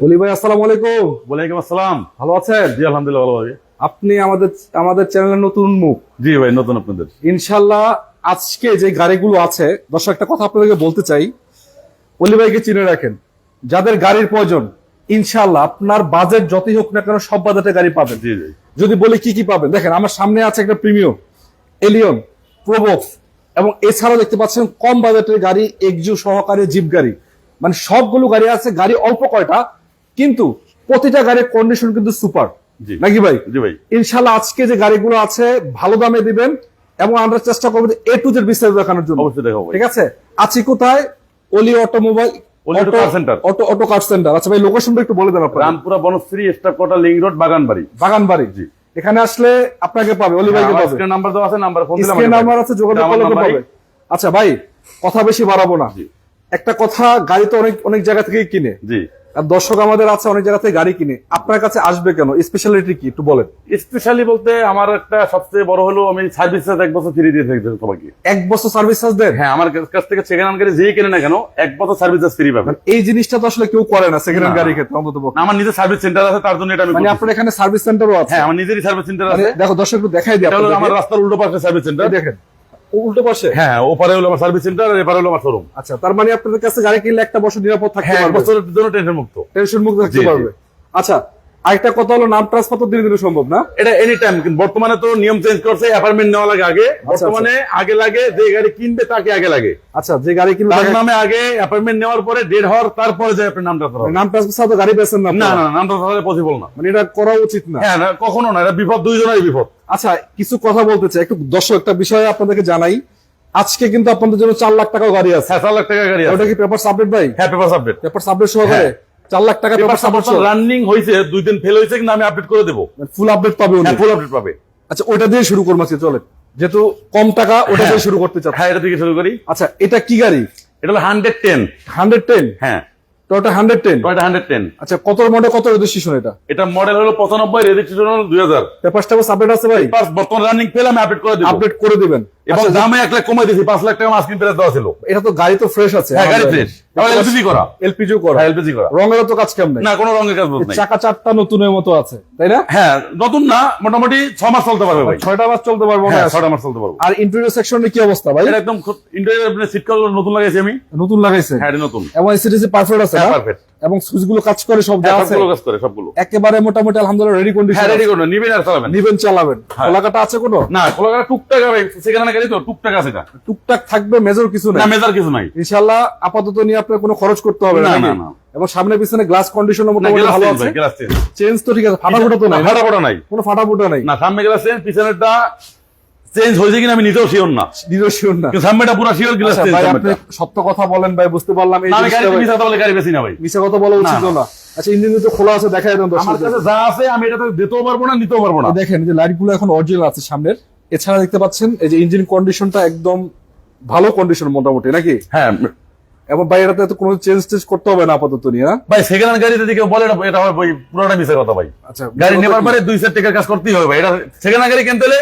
বলি ভাই, আসসালামু আলাইকুম। ওয়ালাইকুম আসসালাম। ভালো আছেন? জি আলহামদুলিল্লাহ ভালো ভাই। আপনি আমাদের চ্যানেলের নতুন মুখ। জি ভাই, নতুন আপনাদের। ইনশাল্লাহ আজকে যে গাড়িগুলো আছে, দর্শক একটা কথা আপনাদেরকে বলতে চাই, অলি ভাইকে চিনে রাখেন। যাদের গাড়ির প্রয়োজন, ইনশাল্লাহ আপনার বাজেট যতই হোক না কেন সব বাজেটে গাড়ি পাবেন। জি জি। যদি বলি কি কি পাবেন, দেখেন আমার সামনে আছে একটা প্রিমিয়ম, এলিয়ন, প্রোবক্স, এবং এছাড়াও দেখতে পাচ্ছেন কম বাজেটের গাড়ি, এক্সিউ সহকারে জিপ গাড়ি, মানে সবগুলো গাড়ি আছে। গাড়ি অল্প কয়টা, কিন্তু প্রতিটা গাড়ির কন্ডিশন কিন্তু সুপার, নাকি ভাই? জি ভাই। ইনশাল্লাহ আজকে যে গাড়িগুলো আছে ভালো দামে দিবেন, এবং আমরা চেষ্টা করবো এ টু জেড বিস্তারিত দেখানোর জন্য। অবশ্যই দেখাবো ভাই। ঠিক আছে, আছি কোথায়? অলি অটোমোবাইল, অটো কার সেন্টার। আচ্ছা ভাই, লোকেশনটা একটু বলে দেন আপনারা। রামপুরা বনশ্রী, স্টারকোটা লিং রোড, বাগানবাড়ি। বাগানবাড়ি। জি, এখানে আসলে আপনাকে পাবে, অলি ভাইকে পাবে। স্ক্রিন নাম্বার দেওয়া আছে, নাম্বার ফোন দিলে স্ক্রিন নাম্বার আছে, যোগাযোগ করলে পাবে। আচ্ছা ভাই, কথা বেশি বাড়াবো না। একটা কথা, গাড়ি তো অনেক অনেক জায়গা থেকে কিনে। জি। আর দর্শক আমাদের আছে অনেক জায়গা থেকে গাড়ি কিনে, আপনার কাছে আসবে কেন? স্পেশালিটি কি একটু বলেন। স্পেশালি বলতে আমার একটা সবচেয়ে বড় হলো আমি সার্ভিস চার্জ 1 বছর ফ্রি দিয়ে থাকি সবাইকে। 1 বছর সার্ভিস চার্জ দেন? হ্যাঁ, আমার কাছ থেকে সেকেন্ড হ্যান্ড গাড়ি যেই কেনে না কেন 1 বছর সার্ভিস চার্জ ফ্রি পাবেন। এই জিনিসটা তো আসলে কেউ করে না সেকেন্ড হ্যান্ড গাড়ির ক্ষেত্রে, অন্তত পক্ষে। আমার নিজের সার্ভিস সেন্টার আছে, তার জন্য এটা আমি মানে আপনার এখানে সার্ভিস সেন্টারও আছে? হ্যাঁ, আমার নিজেরই সার্ভিস সেন্টার আছে। দেখো দর্শক, একটু দেখাই দিই এটা হলো আপনাদের। আমার রাস্তার উল্টো পাশে সার্ভিস সেন্টার। দেখেন উল্টো পাশে। হ্যাঁ, ওপারে হলো আমার সার্ভিস সেন্টার, আর এপারে হলো আমার শোরুম। আচ্ছা, তার মানে আপনাদের কাছে গাড়ি কিনলে 1 বছর নিরাপদ থাকতে হ্যাঁ, 1 পারবে, বছরের জন্য টেনশন মুক্ত। টেনশন মুক্ত থাকতে জি, জি। পারবে। আচ্ছা, আরেকটা কথা হলো, নাম ট্রান্সফার তো দিনে দিনে সম্ভব না? এটা এনি টাইম। বর্তমানে তো নিয়ম চেঞ্জ করছে, অ্যাপার্টমেন্ট নেওয়া লাগে আগে। বর্তমানে আগে লাগে, যে গাড়ি কিনবে তাকে আগে লাগে। আচ্ছা, যে গাড়ি কিনবে তার নামে আগে অ্যাপার্টমেন্ট নেওয়ার পরে ডেট হওয়ার তারপরে যে আপনি নামটা করা। নাম ট্রান্সফার ছাড়া তো গাড়ি পেয়েছেন না? না না, নামটা করা পসিবল না। মানে এটা করা উচিত না। হ্যাঁ, না, কখনো না। এটা বিপদ, দুইজনেরই বিপদ। আচ্ছা, কিছু কথা বলতে চাই একটু দর্শক, একটা বিষয় আপনাদেরকে জানাই। আজকে কিন্তু আপনাদের জন্য 4 লাখ টাকাও গাড়ি আছে। হ্যাঁ, 4 লাখ টাকা গাড়ি আছে। ওটা কি পেপার সাবমিট ভাই? হ্যাঁ, পেপার সাবমিট। পেপার সাবমিট সহকারে 4 লাখ টাকা পেপার সাবমিট রানিং হয়েছে, 2 দিন ফেল হয়েছে, কিন্তু আমি আপডেট করে দেবো। ফুল আপডেট পাবে উনি? ফুল আপডেট পাবে। আচ্ছা, ওটা দিয়ে শুরু করবো আজকে, চলে, যেহেতু কম টাকা ওটা দিয়ে শুরু করতে চাচ্ছি। হ্যাঁ, এটা থেকে শুরু করি। আচ্ছা, এটা কি গাড়ি? এটা হলো 110। 110? হ্যাঁ, টয়োটা 110। টয়োটা 110। আচ্ছা, কত মডেল, কত রেজিস্ট্রেশন এটা? এটা মডেল হলো 95, রেজিস্ট্রেশন হলো 2000। পেপার সাবমিট আছে ভাই? বর্তমান রানিং পেল, আমি আপডেট করে দেব। আপডেট করে দিবেন। এবং দামে 1 লাখ কমাই দিয়েছি, 5 লাখ টাকা মাস্কিং প্রাইস দেওয়া ছিল। এটা তো গাড়ি তো ফ্রেশ আছে। হ্যাঁ, গাড়ি ফ্রেশ। আবার এলপিজি করা। এলপিজি করা? হ্যাঁ, এলপিজি করা। রঙেরও তো কাজ কেমন? না, কোনো রঙের কাজ নাই। চাকা 4টা নতুনের মতো আছে, তাই না? হ্যাঁ, নতুন না, মোটামুটি 6 মাস চলতে পারবে ভাই। 6টা মাস চলতে পারবো না? হ্যাঁ, 6টা মাস চলতে পারবো। আর ইন্টেরিয়র সেকশনে কি অবস্থা ভাই? এটা একদম ইন্টেরিয়র সিট কভার নতুন লাগাইছি আমি। নতুন লাগাইছে? হ্যাঁ, এটা নতুন। এবং এসিডিসি পারফেক্ট আছে? হ্যাঁ, পারফেক্ট। এবং সুইচ গুলো কাজ করে, সব যা আছে সবগুলো কাজ করে, সবগুলো একেবারে মোটামুটি আলহামদুলিল্লাহ রেডি কন্ডিশন। হ্যাঁ, রেডি করুন, নিবেন আর চালাবেন। নিবেন, চালাবেন। খোলাকাটা আছে কোনো? না, খোলাকাটা টুকটাক হবে, সেখানে গাড়ি তো টুকটাক আছে। এটা টুকটাক থাকবে, মেজর কিছু নাই? না, মেজার কিছু নাই। ইনশাআল্লাহ আপাতত নিয়ে আপনার কোনো খরচ করতে হবে না। না না। এবং সামনে পিছনে গ্লাস কন্ডিশন মোটামুটি ভালো আছে? Glass change. চেঞ্জ তো ঠিক আছে, ফাটাফোটা তো নাই? ফাটাফোটা নাই, কোনো ফাটাফোটা নাই। না। সামনে গ্লাস চেঞ্জ, পিছনেরটা চেঞ্জ হয়েছে কিনা আমি নিজেও শিওর না। নিজেও শিওর না? কিন্তু সামনেটা পুরো শিওর গ্লাস চেঞ্জ। ভাই, আপনি সত্য কথা বলেন ভাই, বুঝতে পারলাম। এই আমি গাড়ি মিছা কথা বলে গাড়ি বেশি না ভাই। মিছা কথা বলা উচিত না। আচ্ছা, ইঞ্জিন তো খোলা আছে, দেখাই দেন আমার কাছে যা আছে আমি এটাতে দিতেও পারবো না, নিতেও পারবো না। দেখেন যে লাইট গুলো এখন অরিজিনাল আছে সামনের। এছাড়া দেখতে পাচ্ছেন এই যে ইঞ্জিন কন্ডিশনটা একদম ভালো কন্ডিশন মোটামুটি, নাকি? হ্যাঁ। এবং ভাই, এটাতে তো কোনো চেঞ্জ করতে হবে না আপাতত নিয়ে, না ভাই? সেকেন্ড হ্যান্ড গাড়িতে দিকে বলে এটা হয় ভাই, পুরোটা মিছা কথা ভাই। আচ্ছা, গাড়ি নেবার পরে 2 টাকার কাজ করতেই হবে ভাই। এটা সেকেন্ড হ্যান্ড গাড়ি কিনতে হলে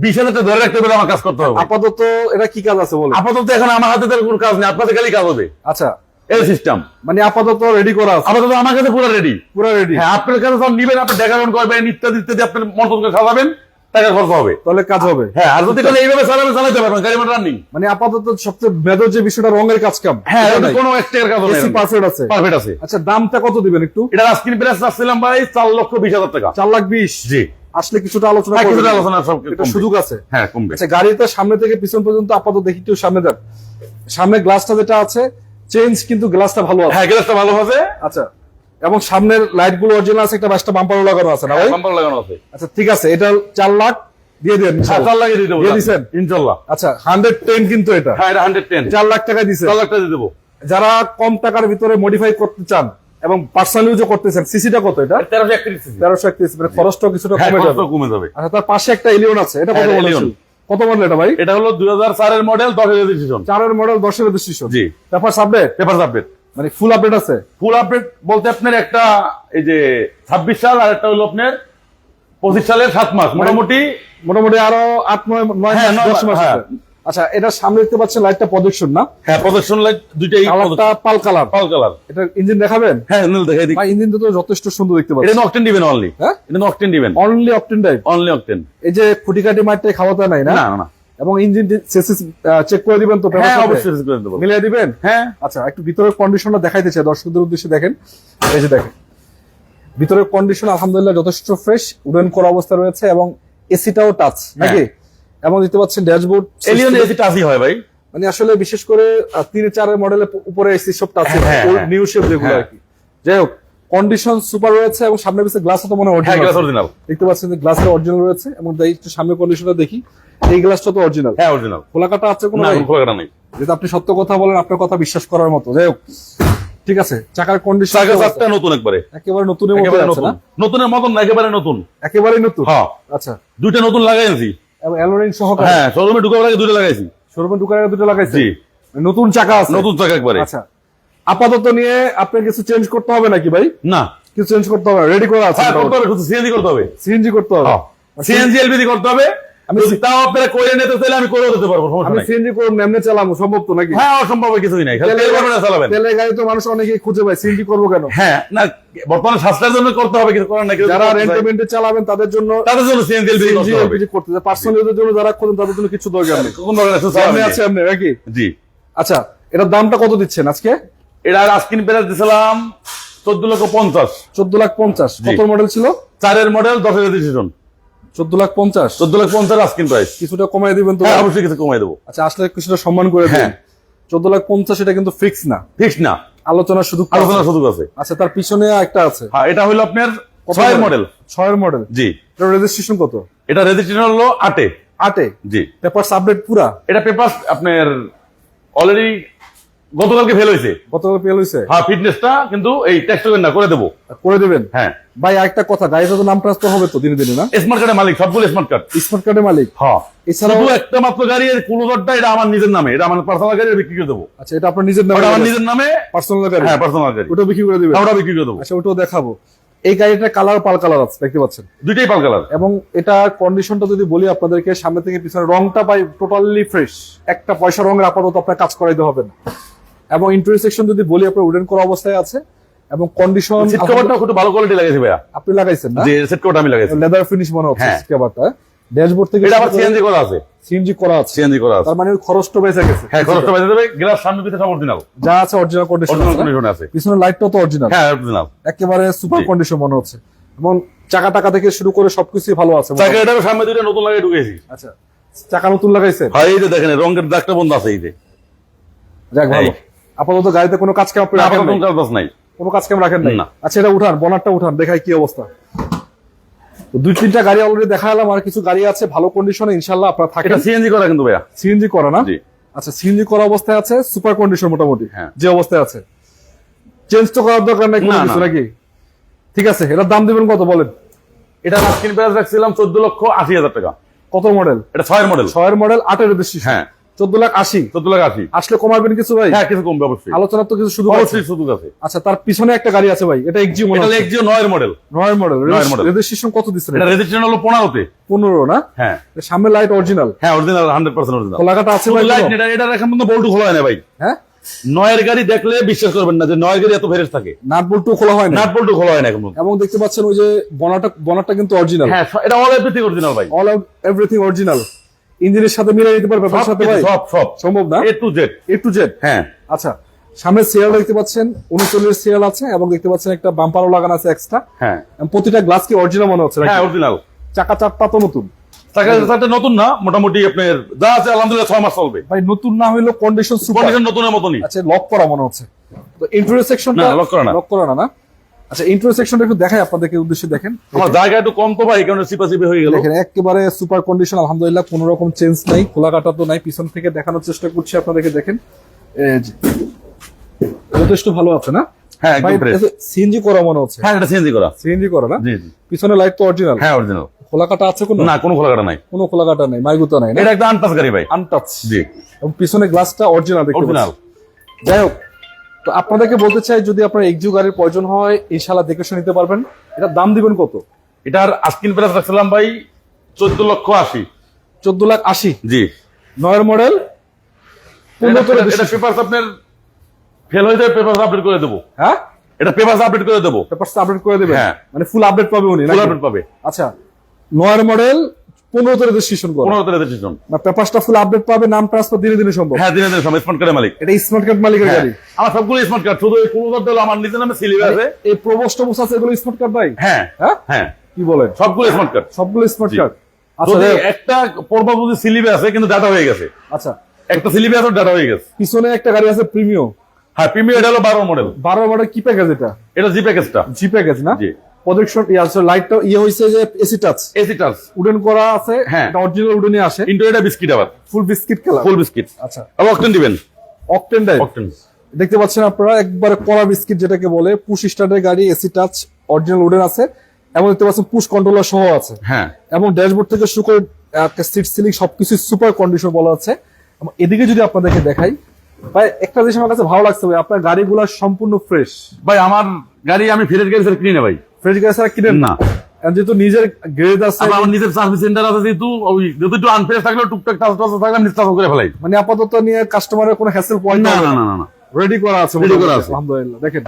20,000 টাকা ধরে রাখতে হবে, আমার কাজ করতে হবে। আপাতত এটা কি কাজ আছে বলে? আপাতত এখন আমার হাতে তার কোনো কাজ নেই, আপনাদের খালি কাজ হবে। আচ্ছা, এই সিস্টেম মানে আপাতত রেডি করা আছে? আপাতত আমার কাছে পুরো রেডি। পুরো রেডি? হ্যাঁ, আপনার কাছে সব নিবেন, আপনি ডেকোরেশন করবেন, ইত্যাদি ইত্যাদি, আপনার মতো করে সাজাবেন, টাকা খরচ হবে, তাহলে কাজ হবে। হ্যাঁ। আর যদি এইভাবে চালাতে পারবেন, গাড়ি মোটর রানিং। মানে আপাতত সবচেয়ে মেজর যে বিষয়টা, রঙের কাজ কাম? হ্যাঁ, কোনো এক টাকার কাজ হবে। এসি পারফেক্ট আছে? পারফেক্ট আছে। আচ্ছা, দামটা কত দিবেন একটু? এটা আস্কিং প্রাইস চাচ্ছিলাম ভাই 4,20,000 টাকা। 4,20,000? জি। আসলে কিছুটা আলোচনা হ্যাঁ, করবেন? কিছুটা আলোচনা সব এটা সুযোগ আছে? হ্যাঁ, কমবে। আচ্ছা, গাড়িতে সামনে থেকে পিছন পর্যন্ত আপাতত দেখি, একটু সামনে যান। সামনে গ্লাসটা যেটা আছে চেঞ্জ, কিন্তু গ্লাসটা ভালো আছে? হ্যাঁ, গ্লাসটা ভালো আছে। আচ্ছা, এবং সামনের লাইট গুলো অরিজিনাল আছে, একটা 22টা বাম্পারও লাগানো আছে না ভাই? বাম্পার লাগানো আছে। আচ্ছা, ঠিক আছে, এটা 4 লাখ দিয়ে দেন। 4 লাখ দিয়ে দেবো, দিয়ে দিছেন ইনশাআল্লাহ। আচ্ছা, 110 কিন্তু এটা? হ্যাঁ, এটা 110। 4 লাখ টাকা দিছে? 4 লাখ টাকা দিয়ে দেবো। যারা কম টাকার ভিতরে মডিফাই করতে চান এবং পার্সোনাল ইউজও করতেছেন, সিসিটা কত এটা? 1331। মানে খরচটাও কিছুটা কমে যাবে। আচ্ছা, তার পাশে একটা এলিয়ন আছে, এটা কত মডেল? কত মডেল এটা ভাই? এটা হলো 2004 এর মডেল, 10 এর রেজিস্ট্রেশন। 4 এর মডেল, 10 এর রেজিস্ট্রেশন। জি। Paper submit? Paper submit. মানে ফুল আপডেট আছে? ফুল আপডেট বলতে আপনার একটা এই যে 26 সাল, আর একটা হলো আপনার 25 সালের 7 মাস, মোটামুটি আরো 8-9 মাস। আচ্ছা, এটা সামনে দেখতে পাচ্ছেন লাইটটা প্রজেকশন না? হ্যাঁ, প্রজেকশন লাইট দুইটাই কালারটা পাল কালার। পাল কালার। এটা ইঞ্জিন দেখাবেন? হ্যাঁ, নীল দেখাই দিই। ভাই ইঞ্জিনটা তো যথেষ্ট সুন্দর দেখতে এটা পাচ্ছেন। অকটেন দিবেন অনলি। হ্যাঁ, এটা অকটেন দিবেন only octane drive. Only octane. এই যে খুঁটিকাটি মারটাই খাওয়াতে নাই না? না না। এবং ইঞ্জিন চেসিস চেক করে দিবেন তো? হ্যাঁ, অবশ্যই চেক করে দেব। মিলিয়ে দিবেন? হ্যাঁ। আচ্ছা, একটু ভিতরের কন্ডিশনটা দেখাইতে চাই দর্শকদের উদ্দেশ্যে। দেখেন, এই যে দেখেন ভিতরের কন্ডিশন আলহামদুলিল্লাহ যথেষ্ট ফ্রেশ, উডেন করা অবস্থা রয়েছে এবং এসিটাও টাচ নাকি? এবং দেখতে পাচ্ছেন ড্যাশবোর্ড এলিয়ন এসি টাচই হয় ভাই। মানে আসলে বিশেষ করে 3-4 মডেলের উপরে এসি সব টাচ, হ্যাঁ, নিউ শেপ যেগুলো আর কি। যাই হোক, কন্ডিশন সুপার রয়েছে এবং সামনে পিছে গ্লাসও তো মনে হয় হ্যাঁ, গ্লাস অরিজিনাল। অরিজিনাল। দেখতে পাচ্ছেন যে গ্লাসের অরিজিনাল রয়েছে এবং একটু সামনে কন্ডিশনটা দেখি, এই গ্লাসটা তো অরিজিনাল। হ্যাঁ, অরিজিনাল। খোলাকাটা আছে কোনো? না, কোনো খোলাকাটা নাই। যেটা আপনি সত্য কথা বলেন, আপনার কথা বিশ্বাস করার মতো। যাই হোক, ঠিক আছে। চাকার কন্ডিশন চাকা চারটা নতুন একবারে। একেবারে নতুনের মতো একেবারে আছে নতুন। না? নতুনের মতন না, একেবারে নতুন। একেবারেই নতুন। হ্যাঁ। আচ্ছা, দুইটা নতুন লাগাইছি। এবং অ্যালোরিং সহকারে? হ্যাঁ, শোরুমে ঢুকার আগে দুইটা লাগাইছি। শোরুমে ঢুকার আগে দুটো লাগাইছে? জি। নতুন চাকা আছে? নতুন চাকা একবারে। আচ্ছা, আপাতত নিয়ে আপনার কিছু চেঞ্জ করতে হবে নাকি ভাই? না, কিছু চেঞ্জ করতে হবে? রেডি করা আছে? হ্যাঁ, করতে হবে, শুধু সিএনজি করতে হবে। সিএনজি করতে হবে? সিএনজি এলপিজি করতে হবে। যদি তাও আপনারা করে নিতে চাইলে আমি করে দিতে পারবো, সমস্যা আমি নাই। সিএনজি করব, এমনি চালাবো, সম্ভব তো নাকি? হ্যাঁ, অসম্ভব কিছুই নাই, খালি তেল ভরবেন আর চালাবেন। তেলের গাড়ি তো মানুষ অনেকেই খুঁজে পায়, সিএনজি করবো কেন? হ্যাঁ, না, বর্তমানে স্বাস্থ্যের জন্য করতে হবে, কিছু করার নাই। যারা রেন্টে চালাবেন তাদের জন্য তাদের জন্য সিএনজি এলপিজি করতে হবে। এলপিজি করতে হবে। পার্সোনালদের জন্য যারা খোঁজেন তাদের জন্য কিছু দরকার নেই। কোন দরকার আছে? সামনে আছে আপনি নাকি? জি। আচ্ছা, এটার দামটা কত দিচ্ছেন আজকে? এটা আস্কিন প্রাইস দিছিলাম 14,50,000। 14,50,000। জি। কত মডেল ছিল? 4 মডেল, 10 রেজিস্ট্রেশন। 14,50,000। 14,50,000 asking price. কিছুটা কমাই দিবেন তো? হ্যাঁ, অবশ্যই কিছু কমাই দেবো। আচ্ছা, আসলে কিছুটা সম্মান করে দিন। হ্যাঁ। 14,50,000 এটা কিন্তু ফিক্স না, ফিক্স না, আলোচনার সুযোগ আছে। আলোচনার সুযোগ আছে। আচ্ছা, তার পিছনে একটা আছে। হ্যাঁ, এটা হলো আপনার 6 মডেল। 6 মডেল? জি। এটা রেজিস্ট্রেশন কত? এটা রেজিস্ট্রেশন হলো 8-এ। 8-এ? জি। পেপারস আপডেট পুরা? এটা পেপার আপনার অলরেডি গতকালকে ফেল হয়েছে। গতকাল পেল হইছে? হ্যাঁ, ফিটনেসটা কিন্তু এই টেক্সট না করে দেবো। করে দিবেন? হ্যাঁ ভাই, একটা কথা, গাড়িতে তো নাম ট্রান্সফার হবে তো দিনে দিনে না? স্মার্ট কার্ডের মালিক, সবগুলো স্মার্ট কার্ড। স্মার্ট কার্ডের মালিক? হ্যাঁ। এছাড়াও শুধু একটা মাত্র গাড়ি, এর কুলোদরটা এটা আমার নিজের নামে, এটা আমার পার্সোনাল গাড়ি, বিক্রি করে দেবো। আচ্ছা, এটা আপনার নিজের নামে? ওটা আমার নিজের নামে পার্সোনাল গাড়ি? হ্যাঁ, পার্সোনাল গাড়ি। ওটা বিক্রি করে দিবেন? ওটা বিক্রি করে দেবো। আচ্ছা, ওটাও দেখাবো। এই গাড়িটার কালার পাল কালার আছে, দেখতে পাচ্ছেন? দুইটাই পাল কালার। এবং এটা কন্ডিশনটা যদি বলি আপনাদেরকে, সামনে থেকে পিছনে রংটা পাই টোটালি ফ্রেশ, একটা পয়সা রঙের আপাতত আপনার কাজ করাইতে হবে না। এবং ইন্টেরিয়র সেকশন যদি বলি, আপনার উডেন করা অবস্থায় আছে এবং কন্ডিশন। সিট কভারটা খুব ভালো কোয়ালিটি লাগাইছি ভাইয়া। আপনি লাগাইছেন না? যে সিট কভারটা আমি লাগাইছি, লেদার ফিনিশ মনে হচ্ছে হ্যাঁ। সিট কভারটা। ড্যাশবোর্ড থেকে এটা আবার সিএনজি করা আছে। সিএনজি করা আছে? সিএনজি করা আছে। তার মানে ওই খরচটা বেঁচে গেছে? হ্যাঁ, খরচটা বাজে দেবে। গ্লাস সামনে পিছনে সব অরিজিনাল। যা আছে অরিজিনাল কন্ডিশন অরিজিনাল আছে? কন্ডিশন আছে। পিছনে লাইটটাও তো অরিজিনাল? হ্যাঁ, অরিজিনাল। একেবারে সুপার জি। কন্ডিশন মনে হচ্ছে এবং চাকা টাকা থেকে শুরু করে সবকিছুই ভালো আছে। চাকা এটা সামনে দুইটা নতুন লাগিয়ে ঢুকেছি। আচ্ছা, চাকা নতুন লাগাইছে? হ্যাঁ, এই যে দেখেন রঙের দাগটা বন্ধ আছে, এই যে। যাক, ভালো। এই। আপাতত গাড়িতে কোনো কাজ কাম আপনি না, রাখেন কোনো নাই? কাজ নাই। কোনো কাজ কাম রাখেন নাই? না। আচ্ছা, এটা উঠান, বনারটা উঠান, দেখাই কি অবস্থা। তো 2-3টা গাড়ি অলরেডি দেখালাম, আর কিছু গাড়ি আছে ভালো কন্ডিশনে, ইনশাআল্লাহ আপনারা থাকেন। এটা সিএনজি করা কিন্তু ভাইয়া। সিএনজি করা না? জি। আচ্ছা, সিএনজি করা অবস্থায় আছে, সুপার কন্ডিশন মোটামুটি হ্যাঁ। যে অবস্থায় আছে। চেঞ্জ তো করার দরকার নাই কোনো না, কিছু না। নাকি? ঠিক আছে, এটার দাম দিবেন কত বলেন? এটা আস্কিন প্রাইস রাখছিলাম 14,80,000 টাকা। কত মডেল? এটা 6 মডেল। 6 model, 8 registration. হ্যাঁ। 14,80,000। 14,80,000। আসলে কমাবেন কিছু ভাই? হ্যাঁ, কিছু কমবে অবশ্যই। আলোচনা তো কিছু শুধু অবশ্যই সুযোগ আছে। আচ্ছা, তার পিছনে একটা গাড়ি আছে ভাই, এটা এক্সিও মনে এটা হচ্ছে। লেক্সিও 9 মডেল। 9 মডেল। 9 মডেল। রেজিস্ট্রেশন কত দিচ্ছেন? এটা রেজিস্ট্রেশন হলো 15-তে। 15 না? হ্যাঁ। সামনে লাইট অরিজিনাল? হ্যাঁ, অরিজিনাল, 100% অরিজিনাল। খোলাকাটা আছে ভাই? লাইট এটা এখন পর্যন্ত বল্টু খোলা হয় না ভাই। হ্যাঁ, 9 গাড়ি দেখলে বিশ্বাস করবেন না যে 9 গাড়ি এত ফ্রেশ থাকে। নাট বল্টু খোলা হয় না? নাট বল্টু খোলা হয় না এখন পর্যন্ত। এবং দেখতে পাচ্ছেন ওই যে বনারটা কিন্তু অরিজিনাল? হ্যাঁ, এটা অল এভরিথিং অরিজিনাল ভাই। All everything original. ইঞ্জিনের সাথে মিলিয়ে নিতে পারবে আপনার সাথে ভাই? সব সম্ভব না? A to Z। A to Z? হ্যাঁ। আচ্ছা, সামনে সিরিয়াল দেখতে পাচ্ছেন 39 সিরিয়াল আছে এবং দেখতে পাচ্ছেন একটা বাম্পারও লাগানো আছে এক্সট্রা। হ্যাঁ। প্রতিটা গ্লাস কি অরিজিনাল মনে হচ্ছে নাকি? হ্যাঁ, অরিজিনাল। চাকা চারটা তো নতুন? চাকা নতুন না, মোটামুটি আপনার যা আছে আলহামদুলিল্লাহ 6 মাস চলবে। ভাই, নতুন না হইলো কন্ডিশন সুপার। কন্ডিশন নতুনের মতনই। আচ্ছা, লক করা মনে হচ্ছে। তো ইন্টেরিয়র সেকশনটা না, লক করা না। লক করা না? আচ্ছা, ইন্টেরিয়র সেকশনটা একটু দেখাই আপনাদেরকে উদ্দেশ্যে। দেখেন, আমার জায়গা একটু কম তো ভাই, এই কারণে চিপাচিপি হয়ে গেল। দেখেন একেবারে সুপার কন্ডিশন আলহামদুলিল্লাহ, কোনো রকম চেঞ্জ নাই, খোলাকাটা তো নাই। পিছন থেকে দেখানোর চেষ্টা করছি আপনাদেরকে, দেখেন এই যে যথেষ্ট ভালো আছে না হ্যাঁ, ভাই? একদম ফ্রেশ। সিএনজি করা মনে হচ্ছে? হ্যাঁ, এটা সিএনজি করা। সিএনজি করা না? জি জি। পিছনে লাইট তো অরিজিনাল? হ্যাঁ, অরিজিনাল। খোলাকাটা আছে কোনো? না, কোনো খোলা কাটা নাই। কোনো খোলাকাটা নাই, মাইগুতো নাই না? এটা একটা আনটাচ গাড়ি ভাই। আনটাচ? জি। এবং পিছনে গ্লাসটা অরিজিনাল দেখতে অরিজিনাল। পাচ্ছি। যাই হোক, তো আপনাদেরকে বলতে চাই, যদি আপনার এক্সিও গাড়ির প্রয়োজন হয় ইনশাআল্লাহ দেখে শুনে নিতে পারবেন। এটার দাম দিবেন কত? এটার আস্কিন প্রাইস রাখছিলাম ভাই 14,80,000। 14,80,000? জি। 9 মডেল 15 এটা পেপারস আপনার ফেল হয়ে যায়, পেপারস আপডেট করে দেবো। হ্যাঁ, এটা পেপারস আপডেট করে দেবো। পেপারস আপডেট করে দিবেন? হ্যাঁ। মানে ফুল আপডেট পাবে উনি ফুল নাকি? আপডেট পাবে। আচ্ছা 9 মডেল 15 রেজিস্ট্রেশন করা, 15 রেজিস্ট্রেশন। না পেপারসটা ফুল আপডেট পাবে, নাম ট্রান্সফার দিনে দিনে সম্ভব? হ্যাঁ, দিনে দিনে সময় স্মার্ট কার্ডের মালিক। এটা স্মার্ট কার্ড মালিকের হ্যাঁ, গাড়ি? আমার সবগুলো স্মার্ট কার্ড, শুধু এই 15 হলো আমার নিজের নামে সিলিভ আছে। এই প্রবোস্ট টবোস্ট আছে এগুলো স্মার্ট কার্ড ভাই? হ্যাঁ হ্যাঁ, হ্যাঁ, কি বলেন, সবগুলো স্মার্ট কার্ড। সবগুলো স্মার্ট জি। কার্ড? আচ্ছা যদি একটা পর্ব যদি সিলিভে আছে কিন্তু ডাটা হয়ে গেছে, আচ্ছা, একটা সিলিভে আছে ডাটা হয়ে গেছে। পিছনে একটা গাড়ি আছে প্রিমিয়াম। হ্যাঁ, প্রিমিয়ার এটা হলো 12 মডেল। 12 মডেল কি প্যাকেজ এটা? এটা জি প্যাকেজটা। জি প্যাকেজ না? জি। প্রজেকশন আছে, লাইটটা হইছে যে AC touch, AC touch wooden করা আছে। হ্যাঁ। এটা অরিজিনাল উডেনই আসে। ইন্টেরিয়রটা বিস্কিট, আবার ফুল বিস্কিট কালার। ফুল বিস্কিট। আচ্ছা, আবার অকটেন দিবেন। অকটেন ড্রাইভ অকটেন দেখতে পাচ্ছেন আপনারা, একবারে কড়া বিস্কিট যেটাকে বলে। পুশ স্টার্টের গাড়ি, এসি টাচ, অরিজিনাল উডেন আছে, এবং দেখতে পাচ্ছেন পুশ কন্ট্রোলার সহ আছে। হ্যাঁ, এবং ড্যাশবোর্ড থেকে শুরু করে সিট সিলিং সবকিছু সুপার কন্ডিশন বলা আছে। এবং এদিকে যদি আপনাদেরকে দেখাই ভাই, একটা জিনিস আমার কাছে ভালো লাগছে ভাই, আপনার গাড়িগুলো সম্পূর্ণ ফ্রেশ। ভাই আমার গাড়ি আমি ফ্রেশ গাড়ি স্যার কিনি না ভাই। ফ্রেশ গাড়ি ছাড়া কিনেন না। আর যেহেতু নিজের গ্রেড আছে, আবার আমার নিজের সার্ভিস সেন্টার আছে, যেহেতু ওই যেহেতু একটু আনফ্রেশ থাকলেও টুকটাক টাচ টাচ থাকলে আমি টাচ করে ফেলাই। মানে আপাতত নিয়ে কাস্টমারের কোনো হ্যাসেল পয়েন্ট না না না না না, রেডি করা আছে, Ready করা আছে। আলহামদুলিল্লাহ। দেখেন,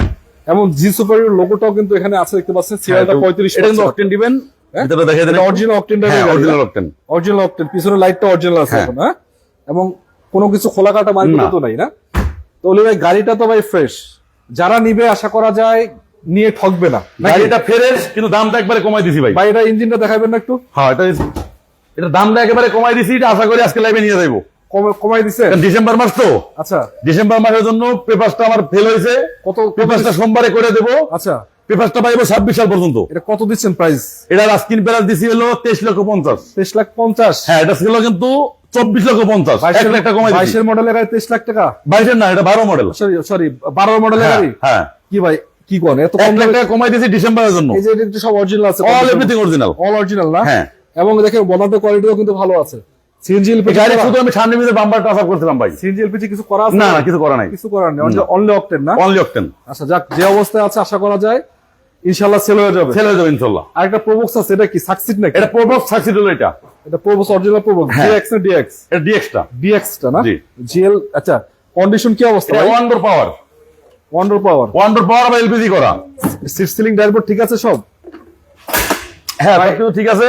এবং জি সুপারের লোগোটাও কিন্তু এখানে আছে, দেখতে পাচ্ছেন। সিরিয়ালটা 35। এটা কিন্তু অকটেন দিবেন। হ্যাঁ? ভিতরে দেখাই দেন। অরিজিনাল অকটেন হ্যাঁ, অরিজিনাল অকটেন। অরিজিনাল অকটেন, পিছনে লাইটটা অরিজিনাল আছে হ্যাঁ। এখন। হ্যাঁ, এবং কোনো কিছু খোলা কাটা মার্কেট না। তো নাই না? তো ওলি ভাই গাড়িটা তো ভাই ফ্রেশ, যারা নিবে আশা করা যায় নিয়ে ঠকবে না। গাড়িটা ফ্রেশ, কিন্তু দামটা একবারে কমাই দিছি ভাই। ভাই এটা ইঞ্জিনটা দেখাবেন না একটু? হ্যাঁ, এটা দামটা একেবারে কমাই দিছি। এটা আশা করি আজকে লাইভে নিয়ে যাইবো। কমাই দিছে? কারণ ডিসেম্বর মাস তো, আচ্ছা, ডিসেম্বর মাসের জন্য পেপারসটা আমার ফেল হয়েছে। কত পেপারসটা সোমবারে করে দেবো। আচ্ছা, পেপারসটা পাইবো 26 সাল পর্যন্ত। এটা কত দিচ্ছেন প্রাইস? এটা আস্কিন প্রাইস দিছি হলো 23,50,000। 23,50,000? হ্যাঁ, এটা ছিল কিন্তু 24,50,000। 1 লাখ টাকা কমাই দিছি। 22 মডেলের গাড়ি 23 লাখ টাকা? 22 না, এটা 12 মডেল। সরি সরি, 12 মডেলের গাড়ি? হ্যাঁ, কি ভাই কি করেন এত 1 কম লাখ দামে? টাকা কমাই দিছি ডিসেম্বরের জন্য। এই যে এটা সব অরিজিনাল আছে, all everything original. All original না? হ্যাঁ। এবং দেখেন বনাটের কোয়ালিটিও কিন্তু ভালো আছে। সিএনজি এলপিজি গাড়ি শুধু আমি সামনে মিলে বাম্পার টাচ আপ করছিলাম ভাই। সিএনজি এলপিজি কিছু করা আছে? না না, কিছু করা নাই। কিছু করার নেই, অনলি অকটেন না? Only octane. আচ্ছা যাক, যে অবস্থায় আছে আশা করা যায় ইনশাআল্লাহ সেল হয়ে যাবে। সেল হয়ে যাবে ইনশাআল্লাহ। আর একটা প্রোবক্স আছে, এটা কি সাকসিড নাকি? এটা প্রোবক্স সাকসিড হলো এটা। এটা প্রোবক্স, অরিজিনাল প্রোবক্স। হ্যাঁ। ডিএক্স না ডিএক্স? এটা ডিএক্সটা। ডিএক্স টা না? জি। জিএল। আচ্ছা, কন্ডিশন কি অবস্থা এটা ভাই? ওয়ান্ডার পাওয়ার। ওয়ান্ডার পাওয়ার। ওয়ান্ডার পাওয়ার বা এলপিজি করা। সিট সিলিং ড্যাশবোর্ড ঠিক আছে সব? হ্যাঁ, সবকিছু ঠিক আছে,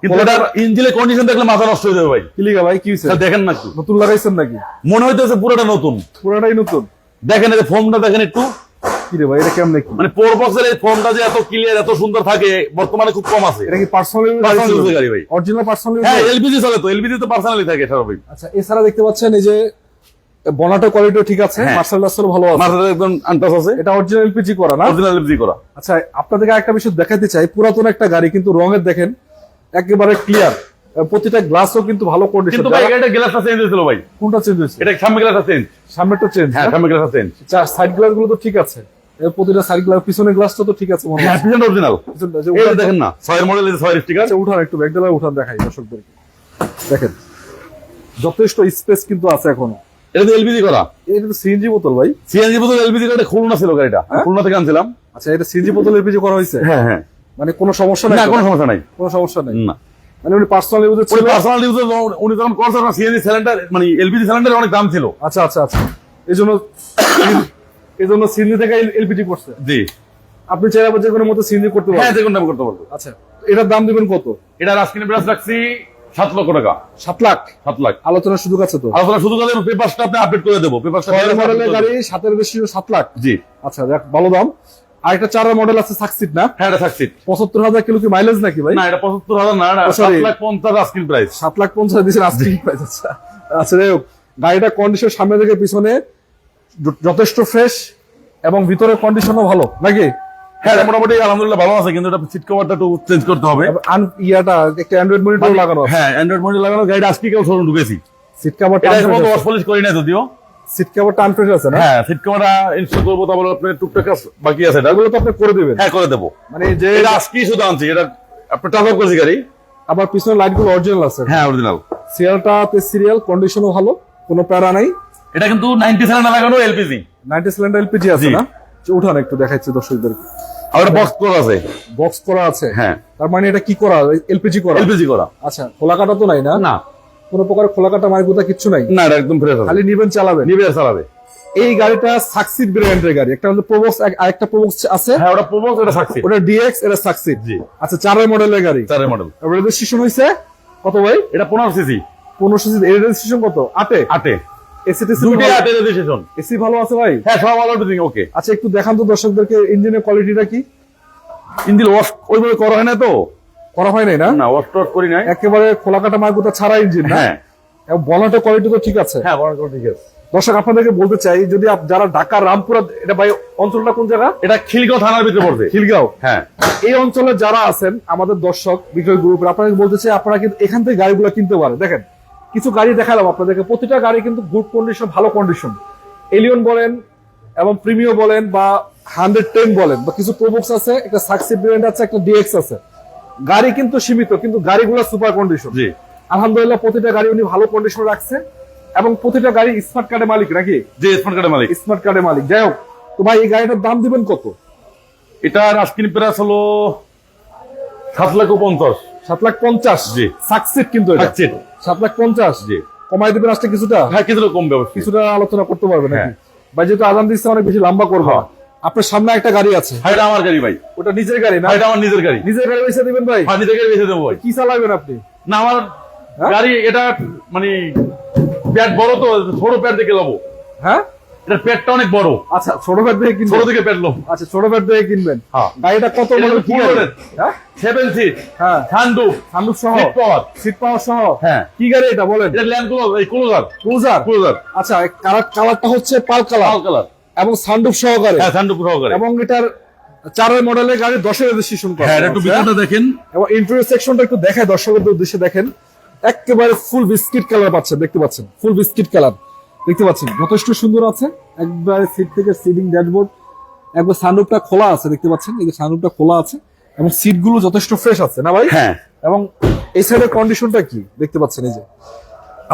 কিন্তু এটার ইঞ্জিনের কন্ডিশন দেখলে মাথা নষ্ট হয়ে যাবে ভাই। কি লিগা ভাই, কি হইছে? স্যার দেখেন না একটু, নতুন লাগাইছেন নাকি? মনে হইতেছে পুরোটা নতুন। পুরাটাই নতুন? দেখেন এই ফর্মটা দেখেন একটু। কি রে ভাই, এটা কেমনে কি? মানে প্রোবক্সের এই ফর্মটা যে এত ক্লিয়ার এত সুন্দর থাকে বর্তমানে খুব কম আছে। এটা কি পার্সোনাল Personal use এর গাড়ি ভাই। Original personal? হ্যাঁ, এলপিজি চলে তো, এলপিজি তো পার্সোনালি থাকে স্বাভাবিক। আচ্ছা, এছাড়া দেখতে পাচ্ছেন এই যে বনাটের কোয়ালিটিও ঠিক আছে, হ্যাঁ। মার্শাল লাসেরও ভালো আছে। মাথাটা একদম আনটাচ আছে, এটা অরিজিনাল এলপিজি করা না? অরিজিনাল এলপিজি করা। আচ্ছা, আপনাদেরকে আরেকটা বিষয় দেখাতে চাই। পুরাতন একটা গাড়ি কিন্তু রঙের দেখেন একেবারে ক্লিয়ার, প্রতিটা গ্লাসও কিন্তু ভালো কন্ডিশন। কিন্তু ভাই এটা গ্লাসটা চেঞ্জ হয়েছিল ভাই। কোনটা চেঞ্জ হয়েছে? এটা সামনে গ্লাসটা চেঞ্জ। সামনেরটা চেঞ্জ? হ্যাঁ, সামনে গ্লাসটা চেঞ্জ। সাইড গ্লাস গুলো তো ঠিক আছে, এর প্রতিটা সাইড গ্লাস, পিছনের গ্লাসটা তো ঠিক আছে মনে হ্যাঁ, হয়। পিছনটা অরিজিনাল। পিছনটা যে এই যে উঠান- দেখেন না, 6 এর মডেল, 6 এর স্টিকার। আচ্ছা, উঠান একটু, ব্যাকডালা উঠান দেখাই দর্শকদেরকে। দেখেন যথেষ্ট স্পেস কিন্তু আছে এখনো। এটা তো এলপিজি করা। এটা তো সিএনজি বোতল ভাই? সিএনজি বোতল এলপিজি করা, খুলনা ছিল গাড়িটা, খুলনা থেকে আনছিলাম। আচ্ছা, এটা সিএনজি বোতল এলপিজি করা হয়েছে? হ্যাঁ হ্যাঁ, মানে কোনো সমস্যা নাই না তো? কোনো সমস্যা নাই। কোনো সমস্যা নাই না, মানে উনি পার্সোনাল ইউজ ওই ছিল? পার্সোনাল ইউজে উনি যখন করছেন সিএনজি সিলিন্ডার মানে এলপিজি সিলিন্ডার অনেক দাম ছিল। আচ্ছা আচ্ছা আচ্ছা, এই জন্য সিএনজি থেকে এলপিজি করছে। জি। আপনি চাইলে আবার যে কোনো মতো সিএনজি করতে হ্যাঁ, পারবেন? যে কোনো দাম করতে পারবো। আচ্ছা, এটার দাম দিবেন কত? এটা আজকিনের প্রাইস রাখছি 7 লক্ষ টাকা। 7 লাখ? 7 লাখ আলোচনার সুযোগ আছে তো? আলোচনা শুধু করে পেপারসটা আপনি আপডেট করে দেবো। পেপারসটা 6 মডেলের গাড়ি 7 বেশি 7 লাখ? জি। আচ্ছা দেখ, ভালো দাম। আর একটা 4 মডেল আছে সাকসিড না? হ্যাঁ, এটা সাকসিড। 75,000 কিলো কি মাইলেজ নাকি ভাই? না, এটা 75,000 না, এটা Oh, sorry. 7,50,000 আজকিন প্রাইস। 7,50,000 দিয়েছেন আজকে প্রাইস? আচ্ছা আচ্ছা, যাই হোক, গাড়িটা কন্ডিশন সামনে থেকে পিছনে যথেষ্ট ফ্রেশ এবং ভিতরের কন্ডিশনও ভালো নাকি? হ্যাঁ, এটা মোটামুটি আলহামদুলিল্লাহ ভালো আছে, কিন্তু এটা সিট কভারটা একটু চেঞ্জ করতে হবে। ইয়াটা একটা অ্যান্ড্রয়েড মনিটর লাগানো আছে। হ্যাঁ, অ্যান্ড্রয়েড মডেল লাগানো। গাড়িটা আজকে কেউ শোরুম ঢুকেছি। সিট কভার এটা এখনো ওয়াশ পলিশ করি না যদিও। সিট কভার টান ফ্রেশ আছে না? হ্যাঁ, সিট কভারটা ইনস্টল করবো, তারপরে আপনার টুকটাক কাজ বাকি আছে, এটা এগুলো তো আপনি করে দিবেন? হ্যাঁ করে দেবো। মানে যে এটা আজকেই শুধু আনছি, এটা আপনার টাচ অফ করছি গাড়ি। আবার পিছনের লাইট গুলো অরিজিনাল আছে? হ্যাঁ, অরিজিনাল। সিরিয়ালটাতে সিরিয়াল কন্ডিশনও ভালো, কোনো প্যারা নাই। এটা কিন্তু 90 সিলিন্ডার লাগানো এলপিজি। 90 সিলিন্ডার এলপিজি আছে জি। না? উঠান একটু দেখাচ্ছি দর্শকদেরকে। আর এটা বক্স করা আছে। বক্স করা আছে? হ্যাঁ, তার মানে এটা কি করা, এলপিজি করা? এলপিজি করা। আচ্ছা, খোলা কাটা তো নাই না? না, কোনো প্রকার খোলাকাটা মার্কুতা কিচ্ছু নাই, না এটা একদম ফ্রেশ আছে, খালি নিবেন চালাবেন। নিবে আর চালাবে। এই গাড়িটা সাকসিড ব্র্যান্ডের গাড়ি, একটা হলো প্রোবক্স, আরেকটা প্রোবক্স আছে, হ্যাঁ ওটা প্রোবক্স, এটা সাকসিড, ওটা ডিএক্স, এটা সাকসিড। জি। আচ্ছা 4 মডেলের গাড়ি, 4 মডেল, রেজিস্ট্রেশন হইছে কত ভাই? এটা 15 সিসি, 15 সিসি। এর রেজিস্ট্রেশন কত? 8 এসিটিসি, দুইটা 8 রেজিস্ট্রেশন। এসি ভালো আছে ভাই? হ্যাঁ সব ভালো, এভরিথিং ওকে। আচ্ছা একটু দেখান তো দর্শকদেরকে ইঞ্জিনের কোয়ালিটিটা কি। ইঞ্জিন ওয়াশ ওইভাবে করা হয় না তো, করা হয় নাই না? না ওয়াশ টস করি নাই, একেবারে খোলাকাটা মার্কুতা ছাড়া ইঞ্জিন না? হ্যাঁ এবং বনেটের কোয়ালিটি তো ঠিক আছে। হ্যাঁ বড় ঠিক আছে। দর্শক আপনাদেরকে বলতে চাই, যদি যারা ঢাকা রামপুরা, এটা ভাই অঞ্চলটা কোন জায়গা? এটা খিলগাঁও থানার ভিতরে পড়ছে। খিলগাঁও। হ্যাঁ এই অঞ্চলে যারা আছেন আমাদের দর্শক বিক্রয় গ্রুপের, আপনাকে বলতে চাই আপনারা কিন্তু এখান থেকে গাড়িগুলো কিনতে পারেন। দেখেন কিছু গাড়ি দেখালাম আপনাদেরকে, প্রতিটা গাড়ি কিন্তু গুড কন্ডিশন, ভালো কন্ডিশন। এলিয়ন বলেন এবং প্রিমিও বলেন বা 110 বলেন, বা কিছু প্রোবক্স আছে, একটা সাকসিড ব্র্যান্ড আছে, একটা ডিএক্স আছে। গাড়ি কিন্তু সীমিত, কিন্তু গাড়িগুলো সুপার কন্ডিশন। জি আলহামদুলিল্লাহ প্রতিটা গাড়ি উনি ভালো কন্ডিশন রাখছে, এবং প্রতিটা গাড়ি স্মার্ট কার্ডের মালিক নাকি? জি স্মার্ট কার্ডের মালিক, স্মার্ট কার্ডের মালিক। যাই হোক, তো ভাই এই গাড়িটার দাম দিবেন কত? এটার আস্কিন প্রাইস হলো 7,50,000। 7,50,000। জি। সাকসিড কিন্তু এটা সাকসিড। 7,50,000। জি কমাই দিবেন আসতে কিছুটা? হ্যাঁ কিছুটা কমবে অবশ্যই। কিছুটা আলোচনা করতে পারবেন নাকি? হ্যাঁ। ভাই যেহেতু আদান দিচ্ছে অনেক বেশি লম্বা করবো, হ্যাঁ। আপনার সামনে একটা গাড়ি আছে, হ্যাঁ এটা আমার গাড়ি ভাই, ওটা নিজের গাড়ি না? হ্যাঁ এটা আমার নিজের গাড়ি। নিজের গাড়ি বেছে দিবেন ভাই? হ্যাঁ নিজের গাড়ি বেঁচে দেবো ভাই। কি চালাবেন আপনি? না আমার হ্যাঁ? গাড়ি এটা মানে প্যাট বড় তো, ছোট প্যাট দেখে যাবো। হ্যাঁ এটা প্যাটটা অনেক বড়, আচ্ছা ছোট ব্যাট দিয়ে ছোট কিনবেন? দিকে প্যাট লো। আচ্ছা ছোট ব্যাট দিয়ে কিনবেন। হ্যাঁ। গাড়িটা কত এটা মডেল? হলো full loaded। হ্যাঁ 7 সিট, হ্যাঁ, সানরুফ, সানরুফ সহ, সিট পাওয়ার। সিট পাওয়ার সহ। হ্যাঁ। কি গাড়ি এটা বলেন? এটা ল্যান্ড ক্লোজার, ক্রুজার। ক্লোজার আচ্ছা কালারটা হচ্ছে পাল কালার লাল কালার। এবং সানরুফ সহকারে, হ্যাঁ সানরুফ সহকারে। এবং এটার 4 মডেলের গাড়ি 10 রেজিস্ট্রেশন করা। হ্যাঁ এটা একটু ভিতরটা দেখেন। এবং ইন্টেরিয়র সেকশনটা একটু দেখায় দর্শকদের উদ্দেশ্যে। দেখেন একেবারে ফুল বিস্কিট কালার পাচ্ছেন, দেখতে পাচ্ছেন ফুল বিস্কিট কালার দেখতে পাচ্ছেন, যথেষ্ট সুন্দর আছে। একবারে সিট থেকে সিটিং ড্যাশবোর্ড, একবার সানরুফটা খোলা আছে, দেখতে পাচ্ছেন এই যে সানরুফটা খোলা আছে, এবং সিট গুলো যথেষ্ট ফ্রেশ আছে না ভাই? হ্যাঁ এবং এই সাইডের কন্ডিশনটা কি দেখতে পাচ্ছেন, এই যে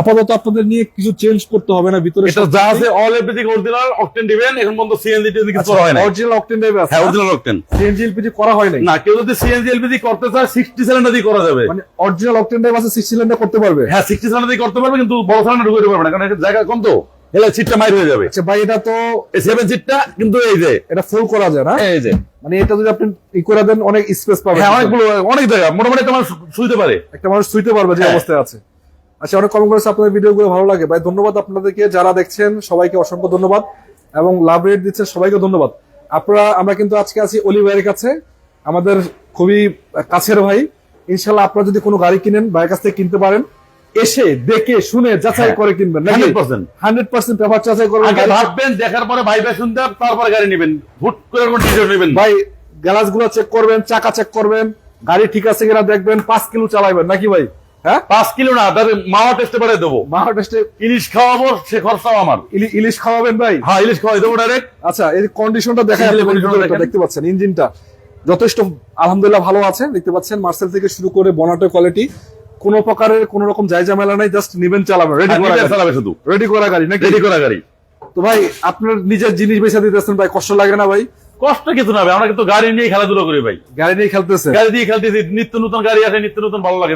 আপাতত আপনাদের নিয়ে কিছু চেঞ্জ করতে হবে না, ভিতরে এটা যা আছে অল এভরিথিং অরিজিনাল অকটেন দিবেন। এখন পর্যন্ত সিএনজি টিএনজি কিছু করা হয় না। অরিজিনাল অকটেন ড্রাইভ আছে? হ্যাঁ অরিজিনাল অকটেন, সিএনজি এলপিজি করা হয় নাই? না কেউ যদি সিএনজি এলপিজি করতে চায় 60 সিলিন্ডার দিয়ে করা যাবে। মানে অরিজিনাল অকটেন ড্রাইভ আছে, 6 সিলিন্ডার করতে পারবে? হ্যাঁ 60 সিলিন্ডার দিয়ে করতে পারবে, কিন্তু বড় সিলিন্ডার ঢুকাতে পারবে না, কারণ এটা জায়গা কম তো, এলে সিটটা মাইর হয়ে যাবে। আচ্ছা ভাই এটা তো এই 7 সিটটা কিন্তু এই যে এটা ফুল করা যায় না? এই যে মানে এটা যদি আপনি করে দেন অনেক স্পেস পাবেন। হ্যাঁ অনেকগুলো, অনেক জায়গা, মোটামুটি একটা মানুষ শুইতে পারে। একটা মানুষ শুইতে পারবে যে হ্যাঁ। অবস্থায় আছে। আচ্ছা অনেক কমেন্ট করেছে আপনাদের ভিডিও গুলো ভালো লাগে ভাই, ধন্যবাদ আপনাদেরকে, যারা দেখছেন সবাইকে অসংখ্য ধন্যবাদ, এবং লাভ রেট দিচ্ছেন সবাইকে ধন্যবাদ। আমরা কিন্তু আজকে আছি অলি ভাইয়ের কাছে, আমাদের খুবই কাছের ভাই। ইনশাল্লাহ আপনারা যদি কোনো গাড়ি কিনেন ভাইয়ের কাছ থেকে কিনতে পারেন, এসে দেখে শুনে যাচাই হ্যাঁ। করে কিনবেন নাকি? 100% পেপার যাচাই করবেন। আগে ভাববেন, দেখার পরে ভাইবা শুনতে, তারপরে গাড়ি নেবেন, হুট করে কোন ডিসিশন নেবেন না। ভাই গ্যালাস গুলো চেক করবেন, চাকা চেক করবেন, গাড়ি ঠিক আছে কিনা দেখবেন, 5 কিলো চালাবেন নাকি ভাই? হ্যাঁ 5 কিলো না, তাদের মাওয়া টেস্টে পাঠিয়ে দেবো। মাহা টেস্টে ইলিশ খাওয়াবো, সে খরচাও আমার। ইলিশ খাওয়াবেন ভাই? হ্যাঁ ইলিশ খাওয়াই দেবো ডাইরেক্ট। আচ্ছা এই কন্ডিশনটা দেখা ইঞ্জিনের condition দেখেন। দেখতে পাচ্ছেন, ইঞ্জিনটা যথেষ্ট আলহামদুলিল্লাহ ভালো আছে, দেখতে পাচ্ছেন মার্সেল থেকে শুরু করে বনাটের কোয়ালিটি, কোন প্রকারের কোন রকম জায়জামেলা নাই, জাস্ট নিবেন চালাবেন, রেডি করা গাড়ি। চালাবে শুধু, রেডি করা গাড়ি নাকি? রেডি করা গাড়ি। তো ভাই আপনার নিজের জিনিস বেচা দিতেছেন ভাই, কষ্ট লাগে না ভাই? কষ্ট কিছু না ভাই, আমরা কিন্তু গাড়ি নিয়ে খেলাধুলা করি ভাই, গাড়ি নিয়ে খেলতেছে? গাড়ি দিয়ে খেলতেছি, নিত্য নতুন গাড়ি আসে, নিত্য নতুন ভালো লাগে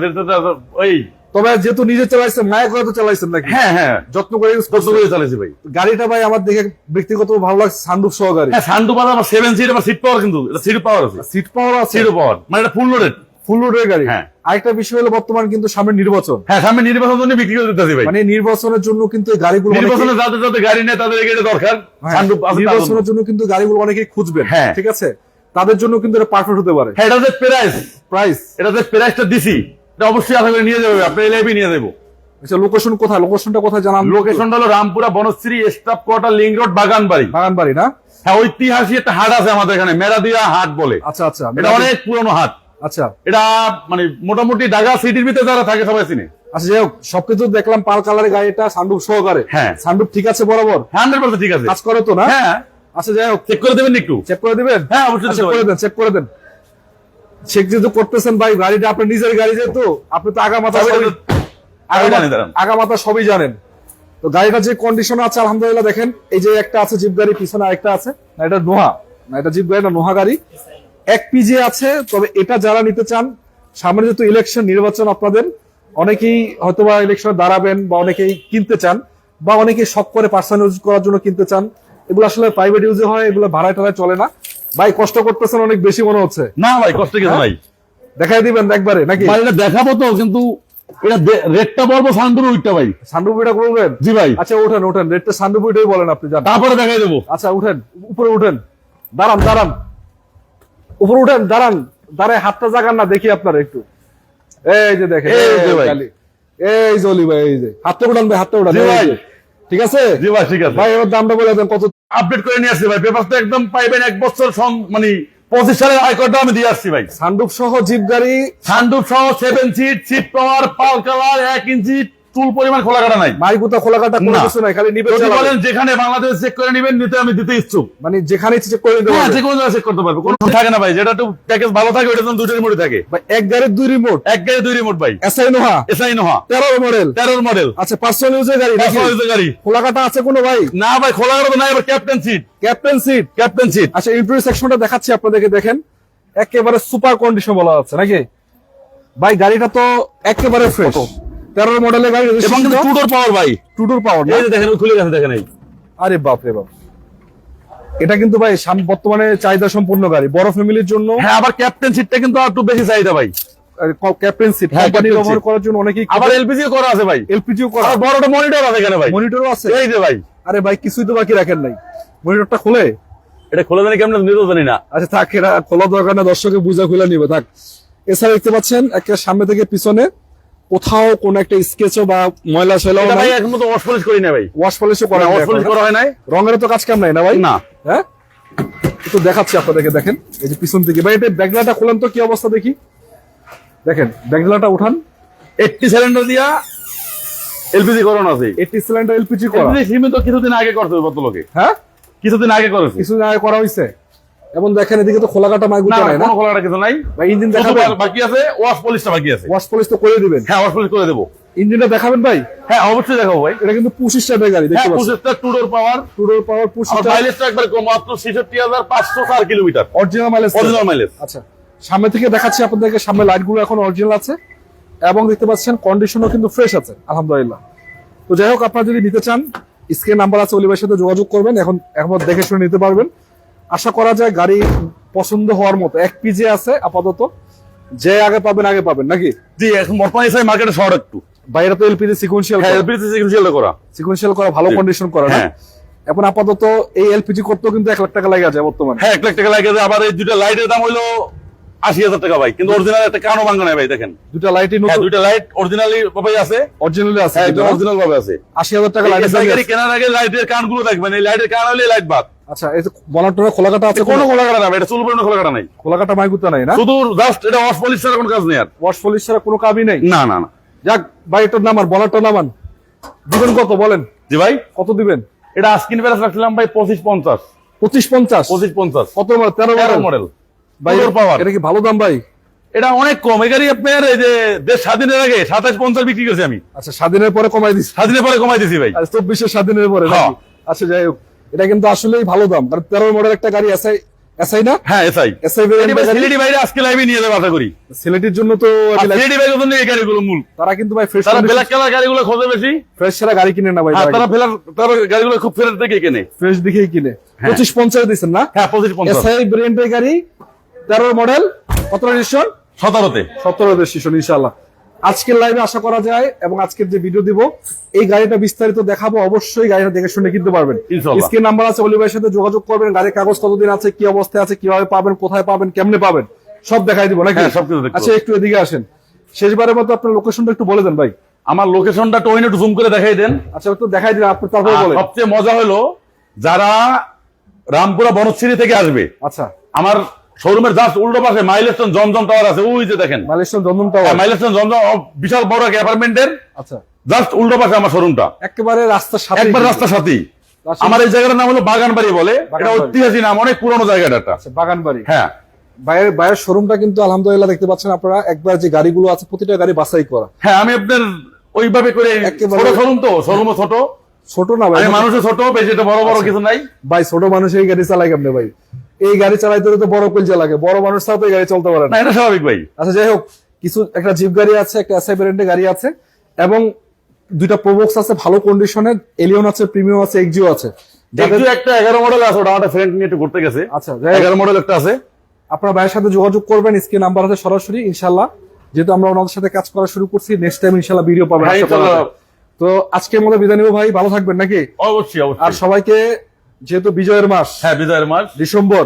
ওই। তবে যেহেতু নিজে চালাইছেন, মায়া করে তো চালাইছেন নাকি? হ্যাঁ হ্যাঁ যত্ন করে use কষ্ট করছেন। করে চালাইছি ভাই। গাড়িটা ভাই আমার দেখে ব্যক্তিগত ভালো লাগছে, সানরুফ সহ গাড়ি। হ্যাঁ সান্ডু পাওয়ার আমার 7 সিট, আমার সিট পাওয়ার, কিন্তু এটা সিট পাওয়ার আছে, সিট পাওয়ার আছে, সিট পাওয়ার মানে এটা ফুল লোডেড, ফুল লোডের গাড়ি। হ্যাঁ। আরেকটা বিষয় হলো বর্তমান কিন্তু সামনে নির্বাচন, হ্যাঁ সামনে নির্বাচনের জন্য বিক্রি করে দিতেছি ভাই। মানে নির্বাচনের জন্য কিন্তু এই গাড়িগুলো নির্বাচনে যাদের যাদের গাড়ি নেই তাদের এটা দরকার। হ্যাঁ, সানরুফ আছে তার জন্য। নির্বাচনের জন্য কিন্তু গাড়িগুলো অনেকেই খুঁজবেন, হ্যাঁ। ঠিক আছে, তাদের জন্য কিন্তু এটা পারফেক্ট হতে পারে। হ্যাঁ এটা যে প্রাইস, প্রাইস এটা যে প্রাইসটা দিছি, এটা অবশ্যই আশা করে নিয়ে যাবে, আপনি এলআইবি নিয়ে যাবো। আচ্ছা লোকেশন কোথায়? লোকেশনটা কোথায় জানান? লোকেশনটা হলো Rampura Banasree staff quarter link road Baganbari. Baganbari না? হ্যাঁ ঐতিহাসিক একটা হাট আছে আমাদের এখানে, মেরাদিয়া হাট বলে। আচ্ছা আচ্ছা, এটা অনেক পুরনো হাট। আচ্ছা এটা মানে মোটামুটি ঢাকা সিটির ভিতরে যারা থাকে সবাই চিনে। আচ্ছা যাই হোক, সবকিছু দেখলাম পাল কালারের গাড়িটা, সানরুফ সহকারে। হ্যাঁ। সানরুফ ঠিক আছে বরাবর? 100% ঠিক আছে, কাজ করে তো না? হ্যাঁ আচ্ছা যাই হোক, চেক করে দেবেন একটু। চেক করে দিবেন? হ্যাঁ অবশ্যই আচ্ছা, দিতে করে পারি। দেন, চেক করে দেন। চেক যেহেতু করতেছেন ভাই, গাড়িটা আপনার নিজের গাড়ি যেহেতু আপনি তো আগা মাথা সবই জানি দাঁড়ান। আগা মাথা সবই জানেন। তো গাড়িটা যে কন্ডিশন আছে আলহামদুলিল্লাহ, দেখেন এই যে একটা আছে জিপ গাড়ি, পিছনে আরেকটা আছে, না এটা নোহা, না এটা জিপ গাড়ি না নোহা গাড়ি, এক পিজে আছে। তবে এটা যারা নিতে চান, সামনে যেহেতু ইলেকশন নির্বাচন আপনাদের, অনেকেই হয়তোবা ইলেকশনে দাঁড়াবেন বা অনেকেই কিনতে চান বা অনেকেই শখ করে পার্সোনাল ইউজ করার জন্য কিনতে চান। এগুলো আসলে প্রাইভেট ইউজে হয়, এগুলো ভাড়ায় টাড়ায় চলে না। ভাই কষ্ট করতেছেন অনেক বেশি মনে হচ্ছে। না ভাই কষ্ট কিছু নাই, দেখাই দিবেন একবারে নাকি? ভাই এটা দেখাবো তো, কিন্তু এটা রেটটা বলবো সান্ডুর উইটটা ভাই। সান্ডুপিটা করবেন? জি ভাই। আচ্ছা উঠেন উঠেন, রেটটা সান্ডুপিটাই বলেন আপনি জান। তারপরে দেখাই দেবো। আচ্ছা উঠেন, উপরে উঠেন, দাঁড়ান দাঁড়ান, উপরে উঠেন, দাঁড়ান, দাঁড়ায় হাতটা জাগান না দেখি আপনারা একটু। এই যে দেখেন, এই যে ভাই। খালি। এই যে অলি ভাই, এই যে হাতটা উঠান ভাই, হাতটা উঠান। জি এই ভাই। যে। ঠিক আছে জি ভাই ঠিক আছে ভাই, এবার দামটা বলে দেন কত? আপডেট করে নিয়ে আসছি ভাই, পেপার তো একদম পাইবেন 1 বছর মানে 25 সালের আয়করটা আমি দিয়ে আসছি ভাই। সানরুফ সহ জিপ গাড়ি, সানরুফ সহ 7 সিট, সিট পাওয়ার, পাল কালার, 1 ইঞ্চি চুল পরিমাণ খোলা কাটা নাই। মাইকুতা খোলা কাটা কোনো না। কিছু নাই, খালি নিবে যদি চালাবেন। বলেন যেখানে বাংলাদেশ চেক করে নেবেন, নিতে আমি দিতে ইচ্ছুক। মানে যেখানে চেক করে দিতে হ্যাঁ, পারবেন। যে কোনো জায়গায় চেক করতে পারবে, কোনো থাকে না ভাই। যেটা একটু প্যাকেজ ভালো থাকে ওইটা জন্য 2টা রিমোট থাকে। ভাই এক গাড়ির 2 রিমোট, এক গাড়ি 2 রিমোট ভাই। SI Noha, SI Noha 13 model. 13 model. আচ্ছা পার্সোনাল ইউজের গাড়ি নাকি? গাড়ি খোলা কাটা আছে কোনো ভাই? না ভাই, খোলা কাটা তো নাই, আবার captain seat. Captain seat. Captain seat. আচ্ছা ইন্টারিয়র সেকশনটা দেখাচ্ছি আপনাদেরকে, দেখেন একেবারে সুপার কন্ডিশন বলা আছে নাকি ভাই? গাড়িটা তো একেবারে ফ্রেশ, 13 মডেলের গাড়ি এবং কিন্তু টু ডোর পাওয়ার ভাই। টুডোর পাওয়ার। এই যে দেখেন, খুলে গেছে দেখেন। এই আরে বাপ রে বাপ, এটা কিন্তু ভাই বর্তমানে চাহিদা সম্পূর্ণ গাড়ি, বড় ফ্যামিলির জন্য। হ্যাঁ, আবার ক্যাপ্টেন সিটটা কিন্তু একটু বেশি চাহিদা ভাই। ক্যাপ্টেন সিট হ্যাঁ, কোম্পানি captain ব্যবহার seat। করার জন্য অনেকেই, আবার এলপিজি করা আছে ভাই। এলপিজিও করা, আর বড়টা মনিটর আছে এখানে ভাই। মনিটরও আছে। এই যে ভাই, আরে ভাই কিছুই তো বাকি রাখেন নাই, মনিটরটা খুলে। এটা খোলা জানি কেমন নিতেও জানি না। আচ্ছা থাক, এটা খোলা দরকার না, দর্শকে বুঝা খুলে নিবে থাক। এছাড়া দেখতে পাচ্ছেন একটা সামনে থেকে পিছনে কোথাও কোন একটা স্কেচও বা ময়লা শৈলাও এটা ভাই নাই, এখন তো ওয়াশ পলিশ করি না ভাই। ওয়াশ পলিশও করা ওয়াশ পলিশ করা হয় নাই। রঙের তো কাজ কাম নাই না ভাই? না। হ্যাঁ একটু দেখাচ্ছি আপনাদেরকে, দেখেন এই যে পিছন থেকে ভাই, এটা ব্যাকলাটা খোলেন তো কি অবস্থা দেখি। দেখেন ব্যাকলাটা উঠান, 80 সিলিন্ডার দিয়া এলপিজি করানো আছে। 80 সিলিন্ডার এলপিজি করা। এলপিজি সীমিত কিছুদিন আগে করতে হবে লোকে। হ্যাঁ কিছুদিন আগে করেছে। কিছু আগে করা হয়েছে। এবং দেখেন এদিকে তো খোলা কাটা মাইগুলো না, নাই না কোনো খোলাটা কিছু নাই ভাই। ইঞ্জিন শুধু দেখাবেন? বাকি আছে ওয়াশ পলিশটা বাকি আছে। ওয়াশ পলিশ তো করে দিবেন? হ্যাঁ, ওয়াশ পলিশ করে দেবো। ইঞ্জিনটা দেখাবেন ভাই? হ্যাঁ, অবশ্যই দেখাবো ভাই। এটা কিন্তু 25 স্টার্টের গাড়ি, দেখতে হ্যাঁ, পাচ্ছেন 25 টু ডোর পাওয়ার। টুডোর পাওয়ার 25 আর স্টার, মাইলেজটা একবার কম, মাত্র 66,504 kilometre original mileage. Original mileage. আচ্ছা সামনে থেকে দেখাচ্ছি আপনাদেরকে, সামনে লাইটগুলো এখন অরিজিনাল আছে এবং দেখতে পাচ্ছেন কন্ডিশনও কিন্তু ফ্রেশ আছে আলহামদুলিল্লাহ। তো যাই হোক, আপনারা যদি নিতে চান স্ক্রিন নাম্বার আছে, অলিভাইয়ের সাথে যোগাযোগ করবেন, এখন একবার দেখে শুনে নিতে পারবেন। আশা করা যায় গাড়ি পছন্দ হওয়ার মতো। এক পিজে আছে আপাতত, যে আগে পাবেন আগে পাবেন নাকি? জি, এখন বর্তমানে এসআই মার্কেটে শর্ট একটু। বাইরে তো এলপিজি সিকোয়েন্সিয়াল, হ্যাঁ, এলপিজি সিগন্যাল করা। সিকোয়েন্সিয়াল করা, ভালো কন্ডিশন করা না? হ্যাঁ। এখন আপাতত এই এলপিজি করতেও কিন্তু 1 লাখ টাকা লাগে যায় বর্তমানে। হ্যাঁ, 1 লাখ টাকা লাগে। আবার এই দুইটা লাইটের দাম হইলো 80,000 টাকা ভাই, কিন্তু অরিজিনাল একটা কানও ভাঙা নাই ভাই। দেখেন দুটা লাইটই হ্যাঁ, নতুন, দুইটা লাইট অরিজিনালি ভাবে আছে। অরিজিনালি আছে, হ্যাঁ, একদম অরিজিনাল ভাবে আছে। 80,000 টাকা লাইট এসআই গাড়ি কেনার আগে লাইটের কানগুলো দেখবেন। এই লাইটের কান হলে লাইট বাদ। আচ্ছা এই বনাটরে খোলা কাটা আছে? কোনো খোলা কাটা না ভাই, এটা চুল পরিমাণ খোলা কাটা নাই। খোলা কাটা মাইগুতা নাই না? শুধু জাস্ট এটা ওয়াশ পলিশ ছাড়া কোনো কাজ নেই আর। ওয়াশ পলিশ ছাড়া কোনো কাজই নেই? না না না। যাক ভাই, এটার নামান, বনাটর নামান। দিবেন কত বলেন? জি ভাই, কত দিবেন? এটা আস্কিন প্রাইস রাখছিলাম ভাই 2550। 25-50? 2550 কত মডেল? 13 মডেল ভাই, পাওয়ার। এটা কি ভালো দাম ভাই? এটা অনেক কম। এই গাড়ি আপনার এই যে দেশ স্বাধীনের আগে 2750 বিক্রি করেছি আমি। আচ্ছা স্বাধীনের পরে কমাই দিচ্ছি? স্বাধীনের পরে কমাই দিছি ভাই। 24 স্বাধীনের পরে হ্যাঁ। নাকি? আচ্ছা যাই হোক, এটা কিন্তু আসলেই ভালো দাম, কারণ 13 মডেল একটা গাড়ি এসআই, এসআই না? হ্যাঁ, এসআই। এসআই সিলেটি বাইরে আজকে লাইভে নিয়ে যাবে আশা করি। সিলেটির জন্য তো সিলেটি বাইরের জন্য এই গাড়িগুলো মূল। তারা কিন্তু ভাই ফ্রেশ, তারা ব্ল্যাক কালার গাড়িগুলো খোঁজে বেশি। ফ্রেশ ছাড়া গাড়ি কিনে না ভাই, হ্যাঁ, তারা গাড়িগুলো খুব ফ্রেশ দেখে কেনে। ফ্রেশ দেখেই কিনে। 25-50 দিচ্ছেন না? হ্যাঁ, 2550। এসআই ব্র্যান্ডের গাড়ি, 13 মডেল, কত রেজিস্ট্রেশন? 17তে। 17 রেজিস্ট্রেশন ইনশাআল্লাহ। আজকের লাইভে আশা করা যায় এবং আজকের যে ভিডিও দিব, এই গাড়িটা বিস্তারিত দেখাবো, অবশ্যই গাড়িটা দেখে শুনে কিনতে পারবেন। ইনশাআল্লাহ। স্ক্রিন নাম্বার আছে, অলিভাইয়ের সাথে যোগাযোগ করবেন। গাড়ির কাগজ কতদিন আছে, কি অবস্থায় আছে, কিভাবে পাবেন, কোথায় পাবেন, কেমনে পাবেন, সব দেখাই দিব নাকি? হ্যাঁ, সবকিছু দেখতে আচ্ছা একটু এদিকে আসেন, শেষবারের মতো আপনার লোকেশনটা একটু বলে দেন ভাই। আমার লোকেশনটা টোইনে একটু জুম করে দেখাই দেন। আচ্ছা একটু দেখাই দিন, আপনি তারপরে আর বলেন। সবচেয়ে মজা হলো যারা রামপুরা বনশ্রী থেকে আসবে, আচ্ছা আমার শোরুমের জাস্ট উল্টো পাশে মাইলস্টোন জমজম টাওয়ার আছে, ওই যে দেখেন মালয়েশিয়ান জমজম টাওয়ার। মাইলস্টোন জমজম বিশাল বড় একটা অ্যাপার্টমেন্টের আচ্ছা জাস্ট উল্টো পাশে আমার শোরুমটা, একেবারে রাস্তার সাথে, একবার রাস্তার সাথেই। আচ্ছা। আমার এই জায়গাটার নাম হলো বাগানবাড়ি বলে, এটা বাগানবাড়ি। ঐতিহাসিক নাম, অনেক পুরনো জায়গাটা একটা। আচ্ছা বাগানবাড়ি। হ্যাঁ, বাইরের শোরুমটা কিন্তু আলহামদুলিল্লাহ দেখতে পাচ্ছেন আপনারা, একবার যে গাড়িগুলো আছে প্রতিটা গাড়ি বাছাই করা। হ্যাঁ, আমি আপনার ওইভাবে করে একেবারে- ছোট শোরুম তো, শোরুমও ছোট, ছোট না ভাই, আমি মানুষও ছোট, বেশি এটা বড় বড় কিছু নাই ভাই ছোট মানুষ এই গাড়ি চালাই কেমনে ভাই? এই গাড়ি চালাইতে হলে তো বড় কলজা লাগে, বড় মানুষ ছাড়া তো এই গাড়ি চলতে পারে না, না। এটা স্বাভাবিক ভাই। আচ্ছা যাই হোক, কিছু একটা জিপ গাড়ি আছে, একটা এসআই ব্র্যান্ডের গাড়ি আছে, এবং দুইটা প্রোবক্স আছে ভালো কন্ডিশনের, এলিয়ন আছে, প্রিমিয়াম আছে, এক্সিও আছে। একটু একটা 11 মডেল আছে, ওটা আমার ফ্রেন্ড নিয়ে একটু ঘুরতে গেছে। আচ্ছা, যাই হোক, 11 মডেল একটা আছে। আপনার ভাইয়ের সাথে যোগাযোগ করবেন, স্ক্রিন নাম্বার আছে সরাসরি ইনশাল্লাহ। যেহেতু আমরা ওনাদের সাথে কাজ করা শুরু করছি, নেক্সট টাইম ইনশাল্লাহ ভিডিও পাবেন। হ্যাঁ, আশা করা ইনশাল্লাহ। যায়। তো আজকের মতো বিদায় নিব ভাই, ভালো থাকবেন নাকি? অবশ্যই আর অবশ্যই। সবাইকে, যেহেতু বিজয়ের মাস, হ্যাঁ, বিজয়ের মাস, ডিসেম্বর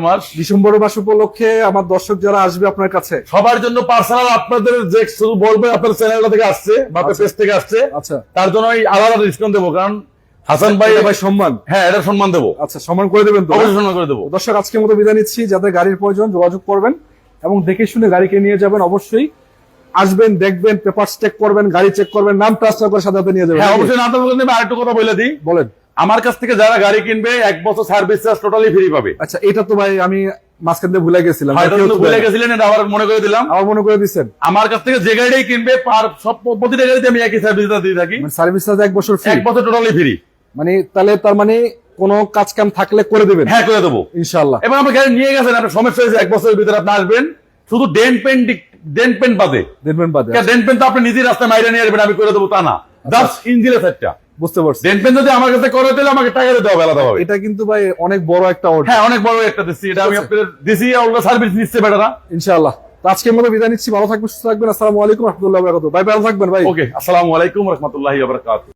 মাস, ডিসেম্বর মাস উপলক্ষে আমার দর্শক যারা আসবে আপনার কাছে, সবার জন্য পার্সোনাল আপনাদের যে শুধু বলবে আপনার চ্যানেলটা থেকে আসছে বা আপনার পেজ থেকে আসছে, আচ্ছা, তার জন্য আলাদা ডিসকাউন্ট দেবো, কারণ হাসান ভাই এটা ভাই সম্মান। হ্যাঁ, এটা সম্মান দেবো। আচ্ছা, সম্মান করে দেবেন তো? অবশ্যই সম্মান করে দেবো। দর্শক আজকের মতো বিদায় নিচ্ছি। যাদের গাড়ির প্রয়োজন যোগাযোগ করবেন এবং দেখে শুনে গাড়িকে নিয়ে যাবেন। অবশ্যই আসবেন, দেখবেন, পেপার চেক করবেন, গাড়ি চেক করবেন, নাম ট্রান্সফার করে সাথে সাথে নিয়ে যাবেন। হ্যাঁ, অবশ্যই। নাম বলতে আরেকটু কথা বলে দিই, বলেন। আমার কাছ থেকে যারা গাড়ি কিনবে 1 বছর সার্ভিস চার্জ টোটালি ফ্রি পাবে। আচ্ছা, এটা তো ভাই আমি মাঝখান দিয়ে ভুলে গেছিলাম। হয়তো ভুলে গেছিলেন, এটা আবার মনে করে দিলাম। আবার মনে করে দিচ্ছেন। আমার কাছ থেকে যে গাড়িটাই কিনবে প্রতিটা গাড়িতে আমি একই সার্ভিস দিয়ে থাকি। সার্ভিস চার্জ 1 বছর ফ্রি? 1 বছর টোটালি ফ্রি। মানে তাহলে তার মানে কোনো কাজ কাম থাকলে করে দেবেন? হ্যাঁ, করে দেবো ইনশাআল্লাহ। এবং আপনি গাড়ি নিয়ে গেছেন, আপনার সমস্যা হয়েছে, 1 বছরের ভিতরে আপনি আসবেন, শুধু ডেন্ট পেন্ট বাদে। দেখবেন বাদে? ডেন্ট পেন্ট তো আপনি নিজের রাস্তায় মাইরে নিয়ে আসবেন, আমি করে দেবো তা না। জাস্ট ইঞ্জিনের সেটটা। বুঝতে পারছি। ডেন্ট পেন্ট যদি আমার কাছে করে দিলে আমাকে টাকা দিতে হবে আলাদা হবে। এটা কিন্তু ভাই অনেক বড় একটা অর্ডার। হ্যাঁ, অনেক বড় একটা দিচ্ছি, এটা আমি আপনাদের দিছি, অন্য সার্ভিস নিচ্ছে বেটারা। ইনশাআল্লাহ। তো আজকের মতো বিদায় নিচ্ছি, ভালো থাকবেন, সুস্থ থাকবেন। আসসালামু আলাইকুম রহমতুল্লাহ। ভাই ভালো থাকবেন ভাই। ওকে, আসসালামু আলাইকুম রহমতুল্লাহি ওয়া বারাকাতুহু।